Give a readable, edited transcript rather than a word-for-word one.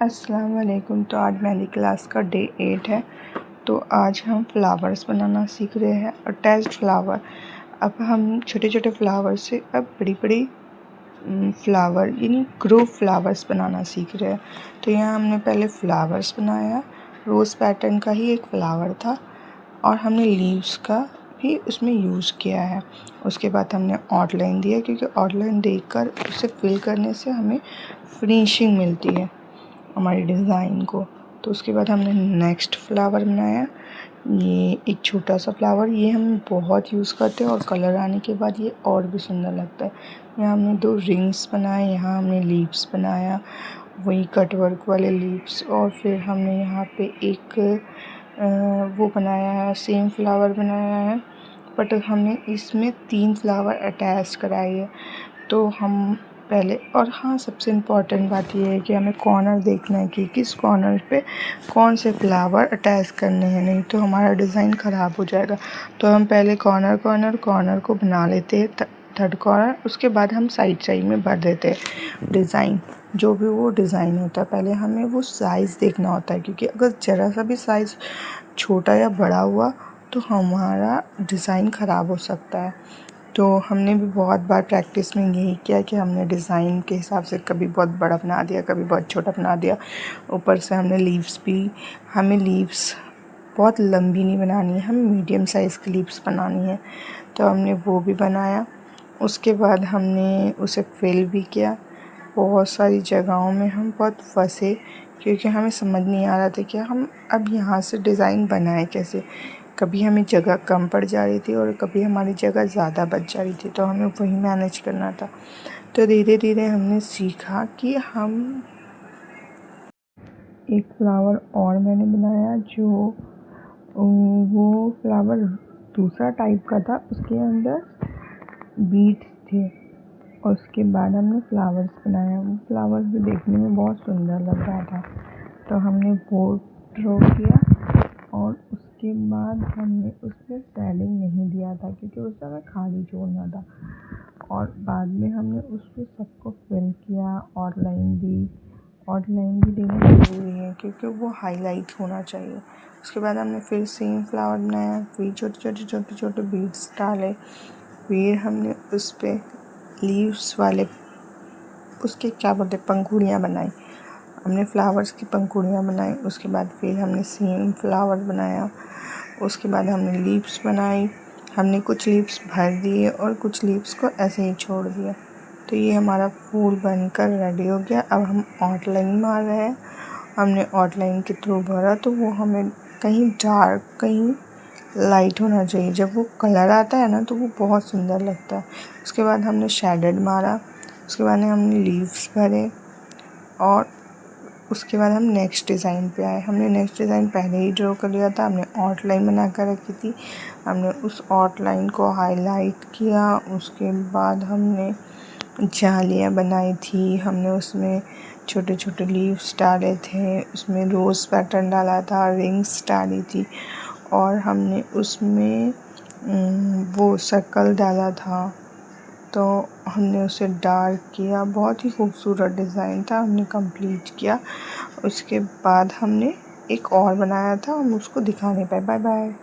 अस्सलाम वालेकुम। तो आज मेरी क्लास का डे 8 है। तो आज हम फ्लावर्स बनाना सीख रहे हैं, अटैच्ड फ्लावर। अब हम छोटे छोटे फ्लावर से अब बड़ी बड़ी फ्लावर यानी ग्रुप फ्लावर्स बनाना सीख रहे हैं। तो यहाँ हमने पहले फ्लावर्स बनाया, रोज़ पैटर्न का ही एक फ्लावर था और हमने लीव्स का भी उसमें यूज़ किया है। उसके बाद हमने आउटलाइन दिया, क्योंकि आउटलाइन देकर उसे फिल करने से हमें फिनिशिंग मिलती है हमारे डिज़ाइन को। तो उसके बाद हमने नेक्स्ट फ्लावर बनाया। ये एक छोटा सा फ्लावर, ये हम बहुत यूज़ करते हैं और कलर आने के बाद ये और भी सुंदर लगता है। यहाँ हमने 2 रिंग्स बनाए, यहाँ हमने लीव्स बनाया, वही कट वर्क वाले लीव्स। और फिर हमने यहाँ पे एक वो बनाया है, सेम फ्लावर बनाया है, बट हमने इसमें 3 फ्लावर अटैच कराई है। तो हम पहले, और हाँ, सबसे इम्पॉर्टेंट बात यह है कि हमें कॉर्नर देखना है कि किस कॉर्नर पे कौन से फ्लावर अटैच करने हैं, नहीं तो हमारा डिज़ाइन ख़राब हो जाएगा। तो हम पहले कॉर्नर को बना लेते हैं, थर्ड कॉर्नर। उसके बाद हम साइड में भर देते हैं डिज़ाइन, जो भी वो डिज़ाइन होता है। पहले हमें वो साइज़ देखना होता है, क्योंकि अगर ज़रा सा भी साइज़ छोटा या बड़ा हुआ तो हमारा डिज़ाइन ख़राब हो सकता है। तो हमने भी बहुत बार प्रैक्टिस में यही किया कि हमने डिज़ाइन के हिसाब से कभी बहुत बड़ा बना दिया, कभी बहुत छोटा बना दिया। ऊपर से हमने हमें लीव्स बहुत लंबी नहीं बनानी है, हमें मीडियम साइज़ की लीव्स बनानी है। तो हमने वो भी बनाया। उसके बाद हमने उसे फिल भी किया। बहुत सारी जगहों में हम बहुत फंसे, क्योंकि हमें समझ नहीं आ रहा था कि हम अब यहाँ से डिज़ाइन बनाए कैसे। कभी हमें जगह कम पड़ जा रही थी और कभी हमारी जगह ज़्यादा बच जा रही थी, तो हमें वही मैनेज करना था। तो धीरे धीरे हमने सीखा कि हम एक फ्लावर और मैंने बनाया, जो वो फ्लावर दूसरा टाइप का था, उसके अंदर बीड्स थे। और उसके बाद हमने फ्लावर्स बनाया। वो फ्लावर्स भी देखने में बहुत सुंदर लग रहा था, तो हमने वो ड्रॉ किया। और उसके बाद हमने उसमें शेडिंग नहीं दिया था, क्योंकि उसमें हमें खाली छोड़ना था। और बाद में हमने उसको सबको फिल किया, आउटलाइन भी देना ज़रूरी है, क्योंकि वो हाईलाइट होना चाहिए। उसके बाद हमने फिर सेम फ्लावर बनाया, फिर छोटे छोटे बीड्स डाले। फिर हमने उस पर लीव्स वाले, उसके क्या बोलते, पंखुड़ियाँ बनाई। हमने फ्लावर्स की पंखुड़ियाँ बनाई। उसके बाद फिर हमने सेम फ्लावर बनाया। उसके बाद हमने लीव्स बनाई। हमने कुछ लीव्स भर दिए और कुछ लीव्स को ऐसे ही छोड़ दिया। तो ये हमारा फूल बनकर रेडी हो गया। अब हम आउटलाइन मार रहे हैं। हमने आउटलाइन के थ्रू भरा, तो वो हमें कहीं डार्क कहीं लाइट होना चाहिए। जब वो कलर आता है ना, तो वो बहुत सुंदर लगता है। उसके बाद हमने शेडेड मारा। उसके बाद हमने लीव्स भरे और उसके बाद हम नेक्स्ट डिज़ाइन पे आए। हमने नेक्स्ट डिज़ाइन पहले ही ड्रॉ कर लिया था, हमने आउटलाइन बना कर रखी थी। हमने उस आउटलाइन को हाईलाइट किया। उसके बाद हमने जालियाँ बनाई थी। हमने उसमें छोटे छोटे लीव्स डाले थे, उसमें रोज़ पैटर्न डाला था, रिंग्स डाली थी, और हमने उसमें वो सर्कल डाला था। तो हमने उसे डार्क किया। बहुत ही खूबसूरत डिज़ाइन था, हमने कंप्लीट किया। उसके बाद हमने एक और बनाया था, हम उसको दिखा नहीं पाए। Bye bye.